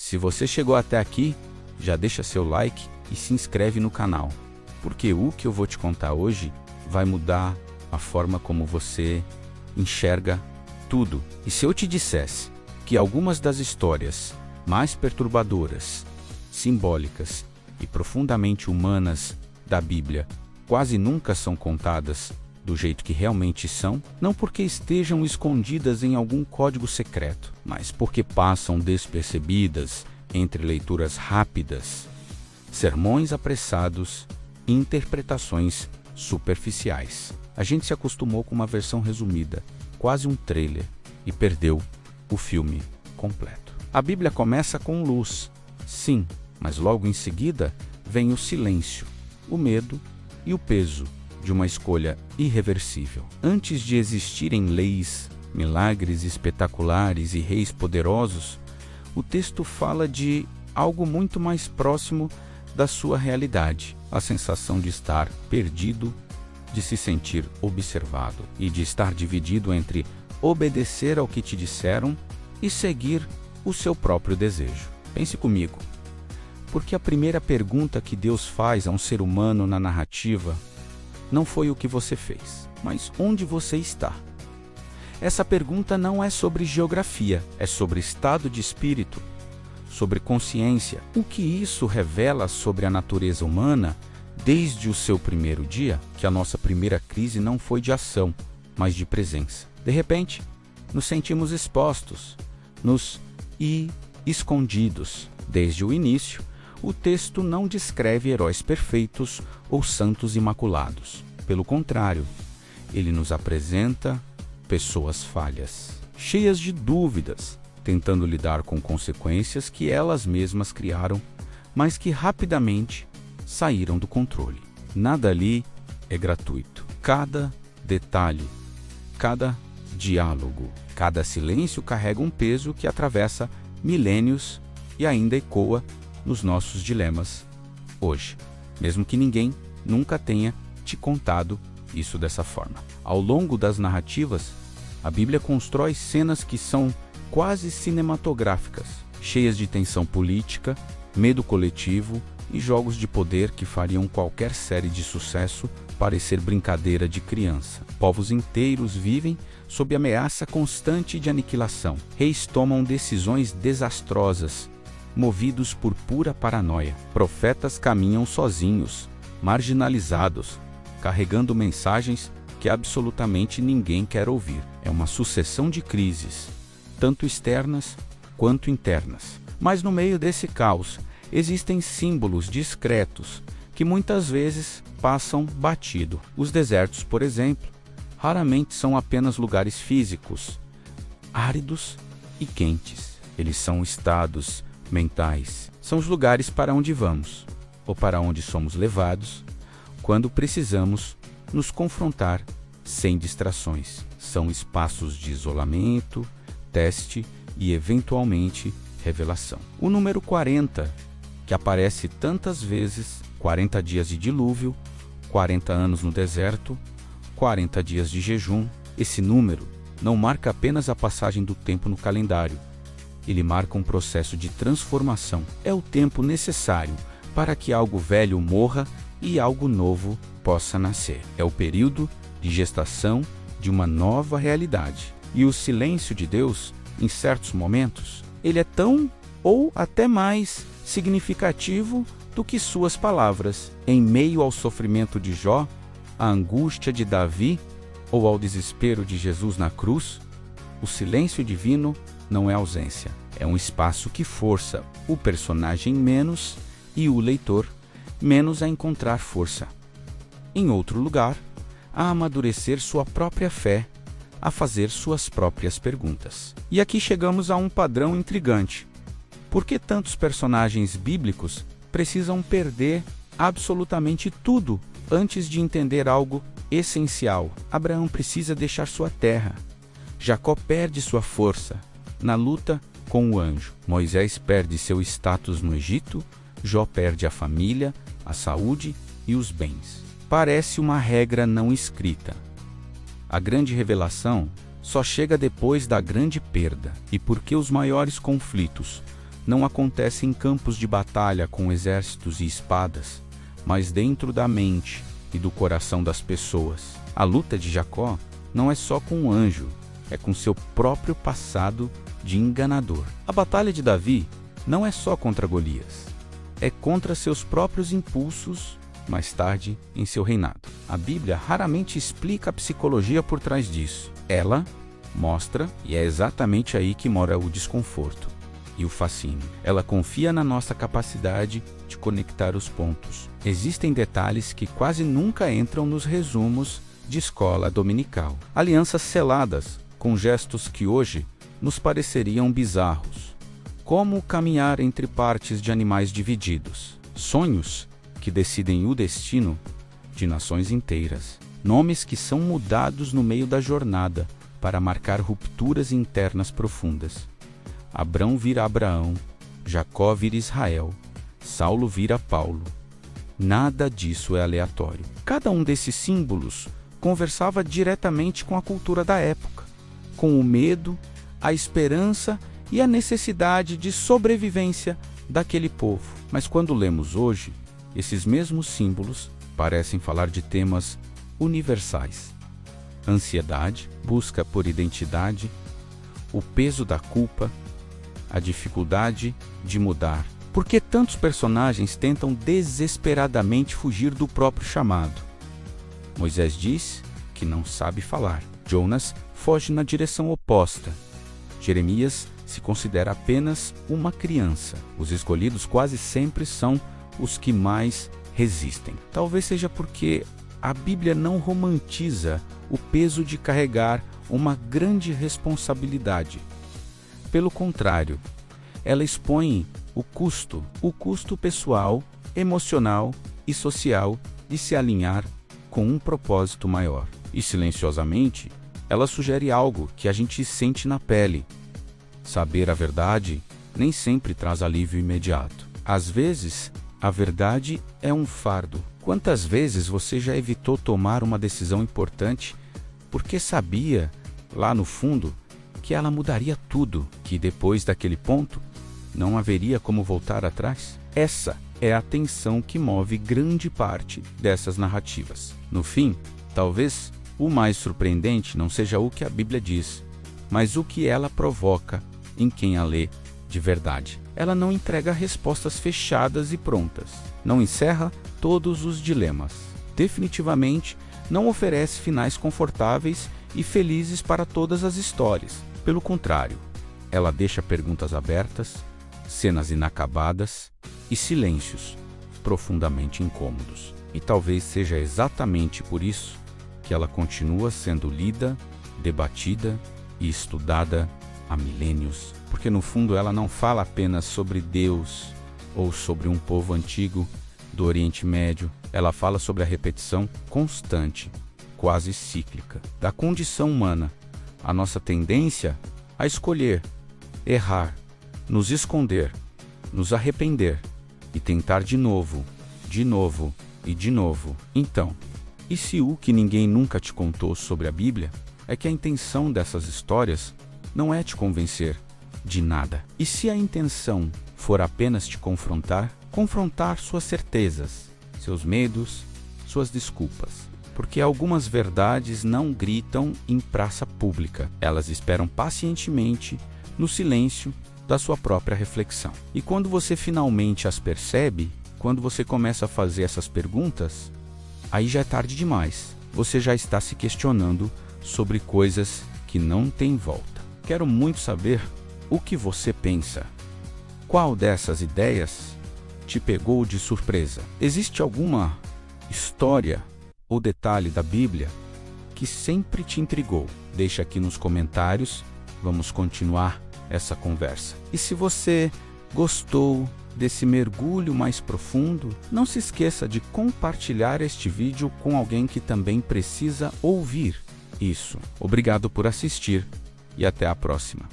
Se você chegou até aqui, já deixa seu like e se inscreve no canal, porque o que eu vou te contar hoje vai mudar a forma como você enxerga tudo. E se eu te dissesse que algumas das histórias mais perturbadoras, simbólicas e profundamente humanas da Bíblia quase nunca são contadas do jeito que realmente são, não porque estejam escondidas em algum código secreto, mas porque passam despercebidas entre leituras rápidas, sermões apressados e interpretações superficiais. A gente se acostumou com uma versão resumida, quase um trailer, e perdeu o filme completo. A Bíblia começa com luz, sim, mas logo em seguida vem o silêncio, o medo e o peso de uma escolha irreversível. Antes de existirem leis, milagres espetaculares e reis poderosos, o texto fala de algo muito mais próximo da sua realidade, a sensação de estar perdido, de se sentir observado e de estar dividido entre obedecer ao que te disseram e seguir o seu próprio desejo. Pense comigo, porque a primeira pergunta que Deus faz a um ser humano na narrativa não foi o que você fez, mas onde você está. Essa pergunta não é sobre geografia, é sobre estado de espírito, sobre consciência. O que isso revela sobre a natureza humana desde o seu primeiro dia? Que a nossa primeira crise não foi de ação, mas de presença. De repente, nos sentimos expostos, escondidos. Desde o início, o texto não descreve heróis perfeitos ou santos imaculados. Pelo contrário, ele nos apresenta pessoas falhas, cheias de dúvidas, tentando lidar com consequências que elas mesmas criaram, mas que rapidamente saíram do controle. Nada ali é gratuito. Cada detalhe, cada diálogo, cada silêncio carrega um peso que atravessa milênios e ainda ecoa nos nossos dilemas hoje, mesmo que ninguém nunca tenha te contado isso dessa forma. Ao longo das narrativas, a Bíblia constrói cenas que são quase cinematográficas, cheias de tensão política, medo coletivo e jogos de poder que fariam qualquer série de sucesso parecer brincadeira de criança. Povos inteiros vivem sob ameaça constante de aniquilação. Reis tomam decisões desastrosas, movidos por pura paranoia. Profetas caminham sozinhos, marginalizados, carregando mensagens que absolutamente ninguém quer ouvir. É uma sucessão de crises, tanto externas quanto internas. Mas no meio desse caos, existem símbolos discretos que muitas vezes passam batido. Os desertos, por exemplo, raramente são apenas lugares físicos, áridos e quentes. Eles são estados mentais. São os lugares para onde vamos, ou para onde somos levados, quando precisamos nos confrontar sem distrações. São espaços de isolamento, teste e, eventualmente, revelação. O número 40, que aparece tantas vezes, 40 dias de dilúvio, 40 anos no deserto, 40 dias de jejum. Esse número não marca apenas a passagem do tempo no calendário. Ele marca um processo de transformação. É o tempo necessário para que algo velho morra e algo novo possa nascer. É o período de gestação de uma nova realidade. E o silêncio de Deus, em certos momentos, ele é tão ou até mais significativo do que suas palavras. Em meio ao sofrimento de Jó, à angústia de Davi ou ao desespero de Jesus na cruz, o silêncio divino não é ausência. É um espaço que força o personagem menos e o leitor menos a encontrar força. Em outro lugar, a amadurecer sua própria fé, a fazer suas próprias perguntas. E aqui chegamos a um padrão intrigante. Por que tantos personagens bíblicos precisam perder absolutamente tudo antes de entender algo essencial? Abraão precisa deixar sua terra. Jacó perde sua força na luta com o anjo. Moisés perde seu status no Egito. Jó perde a família, a saúde e os bens. Parece uma regra não escrita. A grande revelação só chega depois da grande perda. E porque os maiores conflitos não acontece em campos de batalha com exércitos e espadas, mas dentro da mente e do coração das pessoas. A luta de Jacó não é só com um anjo, é com seu próprio passado de enganador. A batalha de Davi não é só contra Golias, é contra seus próprios impulsos mais tarde em seu reinado. A Bíblia raramente explica a psicologia por trás disso. Ela mostra, e é exatamente aí que mora o desconforto e o fascínio. Ela confia na nossa capacidade de conectar os pontos. Existem detalhes que quase nunca entram nos resumos de escola dominical. Alianças seladas com gestos que hoje nos pareceriam bizarros, como caminhar entre partes de animais divididos. Sonhos que decidem o destino de nações inteiras. Nomes que são mudados no meio da jornada para marcar rupturas internas profundas. Abrão vira Abraão, Jacó vira Israel, Saulo vira Paulo. Nada disso é aleatório. Cada um desses símbolos conversava diretamente com a cultura da época, com o medo, a esperança e a necessidade de sobrevivência daquele povo. Mas quando lemos hoje, esses mesmos símbolos parecem falar de temas universais. Ansiedade, busca por identidade, o peso da culpa, a dificuldade de mudar. Por que tantos personagens tentam desesperadamente fugir do próprio chamado? Moisés diz que não sabe falar. Jonas foge na direção oposta. Jeremias se considera apenas uma criança. Os escolhidos quase sempre são os que mais resistem. Talvez seja porque a Bíblia não romantiza o peso de carregar uma grande responsabilidade. Pelo contrário, ela expõe o custo pessoal, emocional e social de se alinhar com um propósito maior. E silenciosamente, ela sugere algo que a gente sente na pele. Saber a verdade nem sempre traz alívio imediato. Às vezes, a verdade é um fardo. Quantas vezes você já evitou tomar uma decisão importante porque sabia, lá no fundo, que ela mudaria tudo, que depois daquele ponto não haveria como voltar atrás? Essa é a tensão que move grande parte dessas narrativas. No fim, talvez o mais surpreendente não seja o que a Bíblia diz, mas o que ela provoca em quem a lê de verdade. Ela não entrega respostas fechadas e prontas. Não encerra todos os dilemas. Definitivamente, não oferece finais confortáveis e felizes para todas as histórias. Pelo contrário, ela deixa perguntas abertas, cenas inacabadas e silêncios profundamente incômodos. E talvez seja exatamente por isso que ela continua sendo lida, debatida e estudada há milênios. Porque no fundo ela não fala apenas sobre Deus ou sobre um povo antigo do Oriente Médio. Ela fala sobre a repetição constante, quase cíclica, da condição humana, a nossa tendência a escolher, errar, nos esconder, nos arrepender e tentar de novo e de novo. Então, e se o que ninguém nunca te contou sobre a Bíblia é que a intenção dessas histórias não é te convencer de nada? E se a intenção for apenas te confrontar suas certezas, seus medos, suas desculpas? Porque algumas verdades não gritam em praça pública, elas esperam pacientemente no silêncio da sua própria reflexão. E quando você finalmente as percebe, quando você começa a fazer essas perguntas, aí já é tarde demais. Você já está se questionando sobre coisas que não têm volta. Quero muito saber o que você pensa. Qual dessas ideias te pegou de surpresa? Existe alguma história ou detalhe da Bíblia que sempre te intrigou? Deixa aqui nos comentários, vamos continuar essa conversa. E se você gostou desse mergulho mais profundo, não se esqueça de compartilhar este vídeo com alguém que também precisa ouvir isso. Obrigado por assistir e até a próxima.